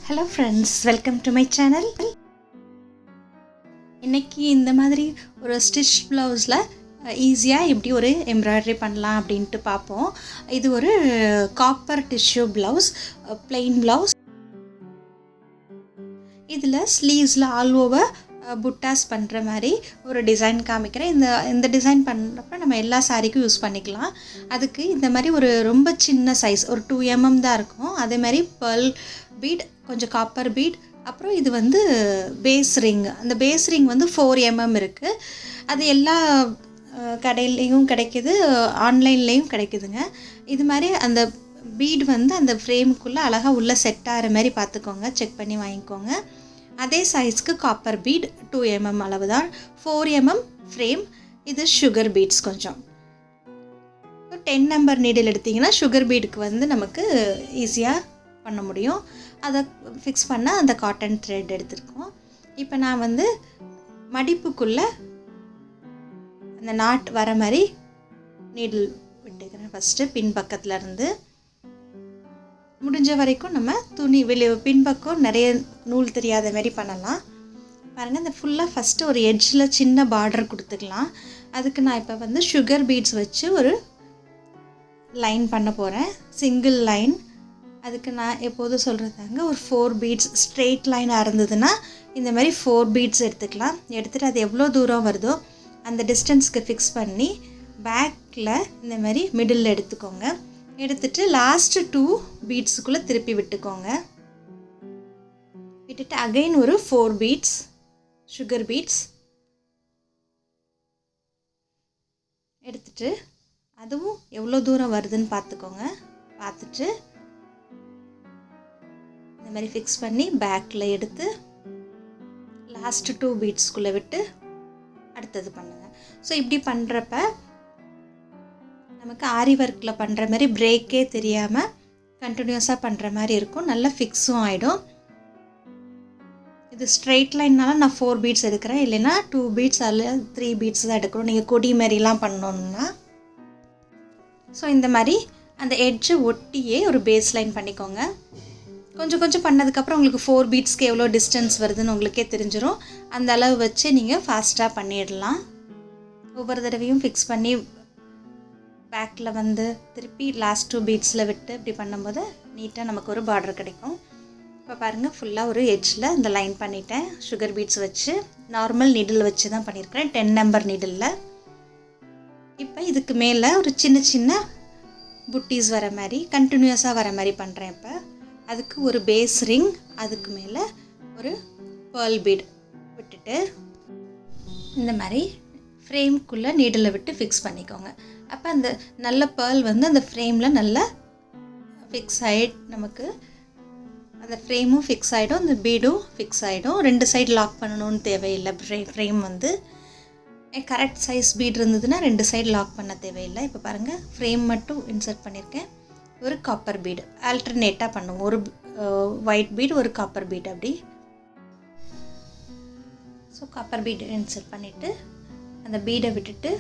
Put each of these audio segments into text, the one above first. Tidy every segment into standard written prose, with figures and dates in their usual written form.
Hello friends, welcome to my channel. இன்னைக்கு இந்த மாதிரி ஒரு ஸ்டிச் ப்ளவுஸில் ஈஸியாக எப்படி ஒரு எம்ப்ராய்டரி பண்ணலாம் அப்படின்ட்டு பார்ப்போம். இது ஒரு copper tissue blouse, plain blouse. இதில் ஸ்லீவ்ஸில் ஆல் ஓவர் புட்டாஸ் பண்ணுற மாதிரி ஒரு டிசைன் காமிக்கிறேன். இந்த டிசைன் பண்ணுறப்ப நம்ம எல்லா சாரீக்கும் யூஸ் பண்ணிக்கலாம். அதுக்கு இந்த மாதிரி ஒரு ரொம்ப சின்ன சைஸ் ஒரு 2 mm தான் இருக்கும். அதே மாதிரி pearl bead, கொஞ்சம் காப்பர் பீட், அப்புறம் இது வந்து பேஸ் ரிங். அந்த பேஸ் ரிங் வந்து 4 mm இருக்குது. அது எல்லா கடையிலையும் கிடைக்கிது, ஆன்லைன்லேயும் கிடைக்குதுங்க. இது மாதிரி அந்த பீட் வந்து அந்த ஃப்ரேமுக்குள்ளே அழகாக உள்ளே செட் ஆகிற மாதிரி பார்த்துக்கோங்க, செக் பண்ணி வாங்கிக்கோங்க. அதே சைஸ்க்கு காப்பர் பீட் 2 mm அளவு தான், 4 mm ஃப்ரேம். இது சுகர் பீட்ஸ் கொஞ்சம். 10 நம்பர் நீடில் எடுத்திங்கன்னா சுகர் பீடுக்கு வந்து நமக்கு ஈஸியாக பண்ண முடியும். அதை ஃபிக்ஸ் பண்ண அந்த காட்டன் த்ரெட் எடுத்துருக்கோம். இப்போ நான் வந்து மடிப்புக்குள்ளே அந்த நாட் வர மாதிரி நீடில் விட்டுக்கிறேன். ஃபஸ்ட்டு பின்பக்கத்தில் இருந்து முடிஞ்ச வரைக்கும் நம்ம துணி பின்பக்கம் நிறைய நூல் தெரியாத மாதிரி பண்ணலாம். பாருங்கள், இந்த ஃபுல்லாக ஃபஸ்ட்டு ஒரு எட்ஜில் சின்ன பார்டர் கொடுத்துக்கலாம். அதுக்கு நான் இப்போ வந்து சுகர் பீட்ஸ் வச்சு ஒரு லைன் பண்ண போகிறேன், சிங்கிள் லைன். அதுக்கு நான் எப்போதும் சொல்கிறதாங்க, ஒரு 4 பீட்ஸ் ஸ்ட்ரெயிட் லைனாக இருந்ததுன்னா இந்த மாதிரி 4 பீட்ஸ் எடுத்துக்கலாம். எடுத்துகிட்டு அது எவ்வளோ தூரம் வருதோ அந்த டிஸ்டன்ஸ்க்கு ஃபிக்ஸ் பண்ணி பேக்கில் இந்த மாதிரி மிடில் எடுத்துக்கோங்க. எடுத்துகிட்டு லாஸ்ட்டு 2 பீட்ஸுக்குள்ளே திருப்பி விட்டுக்கோங்க. விட்டுட்டு அகைன் ஒரு 4 பீட்ஸ் சுகர் பீட்ஸ் எடுத்துகிட்டு அதுவும் எவ்வளோ தூரம் வருதுன்னு பார்த்துக்கோங்க. பார்த்துட்டு இந்த மாதிரி ஃபிக்ஸ் பண்ணி பேக்கில் எடுத்து லாஸ்ட்டு 2 பீட்ஸ்குள்ளே விட்டு அடுத்தது பண்ணுங்கள். ஸோ இப்படி பண்ணுறப்ப நமக்கு ஆரி ஒர்க்கில் பண்ணுற மாதிரி பிரேக்கே தெரியாமல் கண்டினியூஸாக பண்ணுற மாதிரி இருக்கும். நல்லா ஃபிக்ஸும் ஆகிடும். இது ஸ்ட்ரெயிட் லைன்னால நான் 4 பீட்ஸ் எடுக்கிறேன், இல்லைன்னா 2 பீட்ஸ் அல்ல 3 பீட்ஸ் தான் எடுக்கணும் நீங்கள் கொடி மாதிரிலாம் பண்ணணுன்னா. ஸோ இந்த மாதிரி அந்த எட்ஜை ஒட்டியே ஒரு பேஸ் லைன் பண்ணிக்கோங்க. கொஞ்சம் கொஞ்சம் பண்ணதுக்கப்புறம் உங்களுக்கு 4 பீட்ஸ்க்கு எவ்வளோ டிஸ்டன்ஸ் வருதுன்னு உங்களுக்கே தெரிஞ்சிடும். அந்த அளவு வச்சு நீங்கள் ஃபாஸ்ட்டாக பண்ணிடலாம். ஒவ்வொரு தடவையும் ஃபிக்ஸ் பண்ணி பேக்கில் வந்து திருப்பி லாஸ்ட் 2 பீட்ஸில் விட்டு இப்படி பண்ணும்போது நீட்டாக நமக்கு ஒரு பார்டர் கிடைக்கும். இப்போ பாருங்கள், ஃபுல்லாக ஒரு எட்ஜில் இந்த லைன் பண்ணிட்டேன். சுகர் பீட்ஸ் வச்சு நார்மல் நீடில் வச்சு தான் பண்ணியிருக்கிறேன், 10 நம்பர் நீடிலில். இப்போ இதுக்கு மேலே ஒரு சின்ன சின்ன புட்டீஸ் வர மாதிரி கண்டினியூஸாக வர மாதிரி பண்ணுறேன். இப்போ அதுக்கு ஒரு பேஸ் ரிங், அதுக்கு மேலே ஒரு pearl bead விட்டுட்டு இந்த மாதிரி ஃப்ரேம்குள்ளே நீடில் விட்டு ஃபிக்ஸ் பண்ணிக்கோங்க. அப்போ அந்த நல்ல pearl வந்து அந்த ஃப்ரேமில் நல்லா ஃபிக்ஸ் ஆகிடும். நமக்கு அந்த ஃப்ரேமும் ஃபிக்ஸ் ஆகிடும், அந்த பீடும் ஃபிக்ஸ் ஆகிடும். 2 சைடு லாக் பண்ணணும்னு தேவையில்லை. ஃப்ரேம் வந்து கரெக்ட் சைஸ் பீட் இருந்ததுன்னா 2 சைடு லாக் பண்ண தேவையில்லை. இப்போ பாருங்கள், ஃப்ரேம் மட்டும் இன்சர்ட் பண்ணியிருக்கேன். ஒரு காப்பர் பீடு ஆல்டர்னேட்டாக பண்ணுவோம், ஒரு ஒயிட் பீட் ஒரு காப்பர் பீட் அப்படி. ஸோ காப்பர் பீடு இன்சர்ட் பண்ணிவிட்டு அந்த பீடை விட்டுட்டு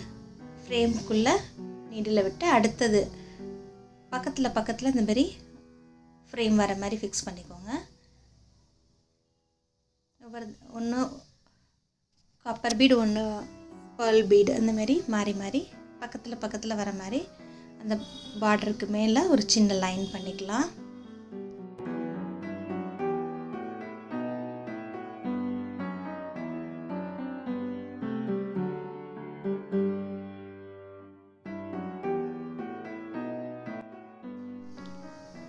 ஃப்ரேமுக்குள்ளே நீடில் விட்டு அடுத்தது பக்கத்தில் இந்த மாதிரி ஃப்ரேம் வர மாதிரி ஃபிக்ஸ் பண்ணிக்கோங்க. ஒன்று காப்பர் பீடு, ஒன்று pearl bead, அந்த மாதிரி மாறி மாறி பக்கத்தில் வர மாதிரி அந்த பார்டருக்கு மேலே ஒரு சின்ன லைன் பண்ணிக்கலாம்.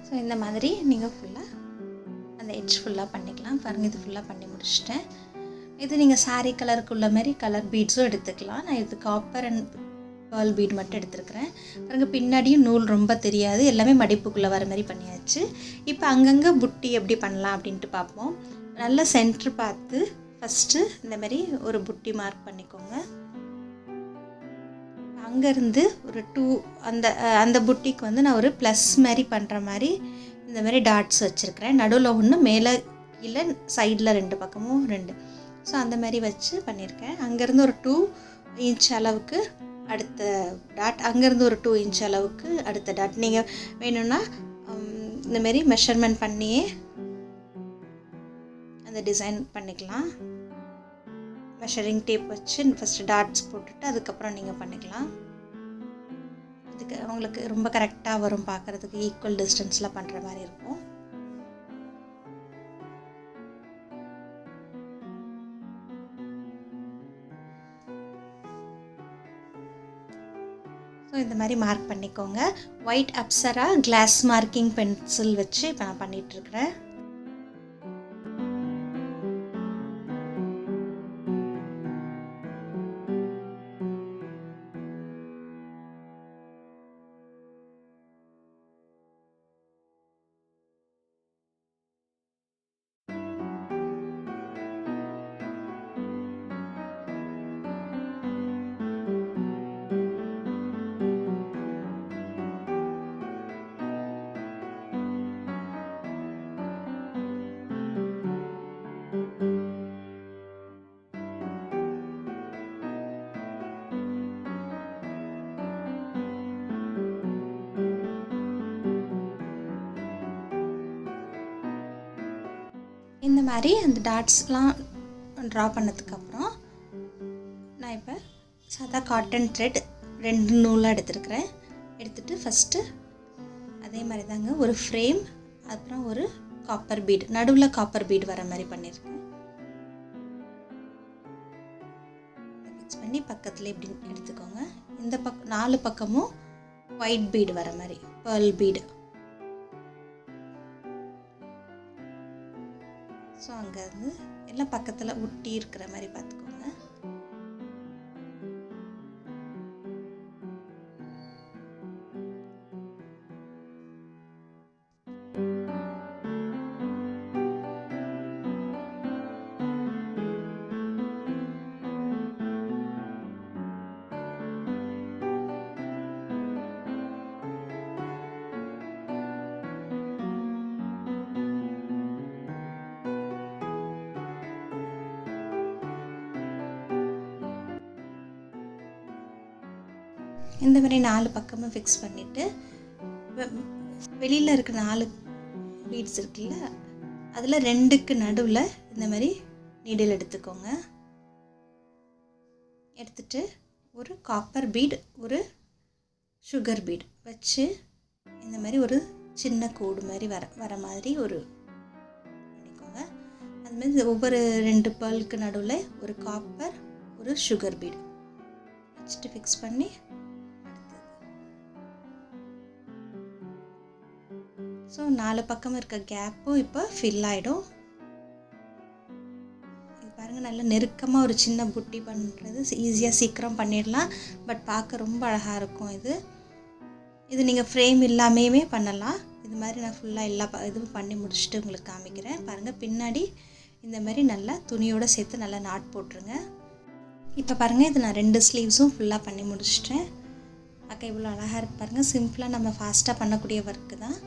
ஸோ இந்த மாதிரி நீங்கள் ஃபுல்லாக அந்த எட்ஜ் ஃபுல்லாக பண்ணிக்கலாம். பாருங்கள், இது ஃபுல்லாக பண்ணி முடிச்சிட்டேன். இது நீங்கள் சாரீ கலருக்கு உள்ள மாதிரி கலர் பீட்ஸும் எடுத்துக்கலாம். நான் இது காப்பர் அண்ட் pearl bead மட்டும் எடுத்துருக்கிறேன். பாருங்கள், பின்னாடியும் நூல் ரொம்ப தெரியாது, எல்லாமே மடிப்புக்குள்ளே வர மாதிரி பண்ணியாச்சு. இப்போ அங்கங்கே புட்டி எப்படி பண்ணலாம் அப்படின்ட்டு பார்ப்போம். நல்ல சென்ட்ரு பார்த்து ஃபஸ்ட்டு இந்த மாதிரி ஒரு புட்டி மார்க் பண்ணிக்கோங்க. அங்கேருந்து ஒரு 2 அந்த புட்டிக்கு வந்து நான் ஒரு ப்ளஸ் மாதிரி பண்ணுற மாதிரி இந்த மாதிரி டாட்ஸ் வச்சுருக்கிறேன். நடுவில் ஒன்று, மேலே கீழே சைடில் 2 பக்கமும் 2. ஸோ அந்த மாதிரி வச்சு பண்ணியிருக்கேன். அங்கேருந்து ஒரு 2 inch அளவுக்கு அடுத்த டாட், அங்கேருந்து ஒரு 2 inch அளவுக்கு அடுத்த டாட். நீங்கள் வேணும்னா இந்தமாரி மெஷர்மெண்ட் பண்ணியே அந்த டிசைன் பண்ணிக்கலாம். மெஷரிங் டேப் வச்சு ஃபஸ்ட்டு டாட்ஸ் போட்டுட்டு அதுக்கப்புறம் நீங்கள் பண்ணிக்கலாம். இதுக்கு உங்களுக்கு ரொம்ப கரெக்டாக வரும், பார்க்குறதுக்கு ஈக்குவல் டிஸ்டன்ஸில் பண்ணுற மாதிரி இருக்கும். ஸோ இந்த மாதிரி மார்க் பண்ணிக்கோங்க. White Apsara class marking pencil வச்சு இப்போ நான் பண்ணிகிட்ருக்கிறேன். இந்த மாதிரி அந்த டாட்ஸ்லாம் ட்ரா பண்ணதுக்கப்புறம் நான் இப்போ சாதா காட்டன் த்ரெட் 2 நூலாக எடுத்துருக்கிறேன். எடுத்துகிட்டு ஃபஸ்ட்டு அதே மாதிரி தாங்க ஒரு ஃப்ரேம், அப்புறம் ஒரு காப்பர் பீட், நடுவில் காப்பர் பீட் வர மாதிரி பண்ணியிருக்கேன். மிக்ஸ் பண்ணி பக்கத்தில் இப்படி எடுத்துக்கோங்க. இந்த 4 பக்கமும் ஒயிட் பீடு வர மாதிரி, பேர்ல் பீடு. ஸோ அங்கே வந்து எல்லாம் பக்கத்தில் ஒட்டி இருக்கிற மாதிரி பார்த்துக்கோங்க. இந்த மாதிரி 4 பக்கமும் ஃபிக்ஸ் பண்ணிவிட்டு வெளியில் இருக்க 4 பீட்ஸ் இருக்குல்ல, அதில் 2க்கு நடுவில் இந்த மாதிரி நீடில் எடுத்துக்கோங்க. எடுத்துட்டு ஒரு காப்பர் பீட், ஒரு சுகர் பீட் வச்சு இந்த மாதிரி ஒரு சின்ன கோடு மாதிரி வர மாதிரி ஒரு பண்ணிக்கோங்க. அதுமாதிரி ஒவ்வொரு 2 பேர்லுக்கு நடுவில் ஒரு காப்பர், ஒரு சுகர் பீட் வச்சுட்டு ஃபிக்ஸ் பண்ணி ஸோ 4 பக்கம் இருக்க கேப்பும் இப்போ ஃபில் ஆகிடும். இது பாருங்கள், நல்லா நெருக்கமாக ஒரு சின்ன புட்டி பண்ணுறது ஈஸியாக சீக்கிரம் பண்ணிடலாம். பட் பார்க்க ரொம்ப அழகாக இருக்கும். இது நீங்கள் ஃப்ரேம் இல்லாமையுமே பண்ணலாம். இது மாதிரி நான் ஃபுல்லாக எல்லா இதுவும் பண்ணி முடிச்சுட்டு உங்களுக்கு காமிக்கிறேன். பாருங்கள், பின்னாடி இந்த மாதிரி நல்லா துணியோடு சேர்த்து நல்லா நாட் போட்டுருங்க. இப்போ பாருங்கள், இது நான் 2 ஸ்லீவ்ஸும் ஃபுல்லாக பண்ணி முடிச்சிட்டேன். அக்கா இவ்வளோ அழகாக இருக்குது பாருங்கள். சிம்பிளாக நம்ம ஃபாஸ்ட்டாக பண்ணக்கூடிய ஒர்க்கு தான்.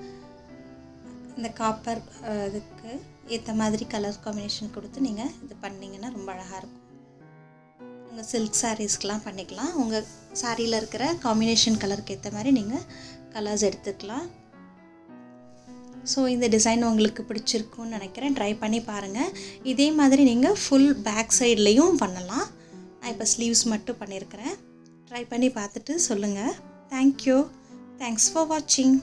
இந்த காப்பர் இதுக்கு ஏற்ற மாதிரி கலர் காம்பினேஷன் கொடுத்து நீங்கள் இது பண்ணிங்கன்னா ரொம்ப அழகாக இருக்கும். உங்கள் சில்க் சாரீஸ்க்கெலாம் பண்ணிக்கலாம். உங்கள் சாரியில் இருக்கிற காம்பினேஷன் கலருக்கு ஏற்ற மாதிரி நீங்கள் கலர்ஸ் எடுத்துக்கலாம். ஸோ இந்த டிசைன் உங்களுக்கு பிடிச்சிருக்குன்னு நினைக்கிறேன். ட்ரை பண்ணி பாருங்கள். இதே மாதிரி நீங்கள் ஃபுல் பேக் சைட்லேயும் பண்ணலாம். நான் இப்போ ஸ்லீவ்ஸ் மட்டும் பண்ணியிருக்கிறேன். ட்ரை பண்ணி பார்த்துட்டு சொல்லுங்கள். தேங்க்யூ. தேங்க்ஸ் ஃபார் வாட்சிங்.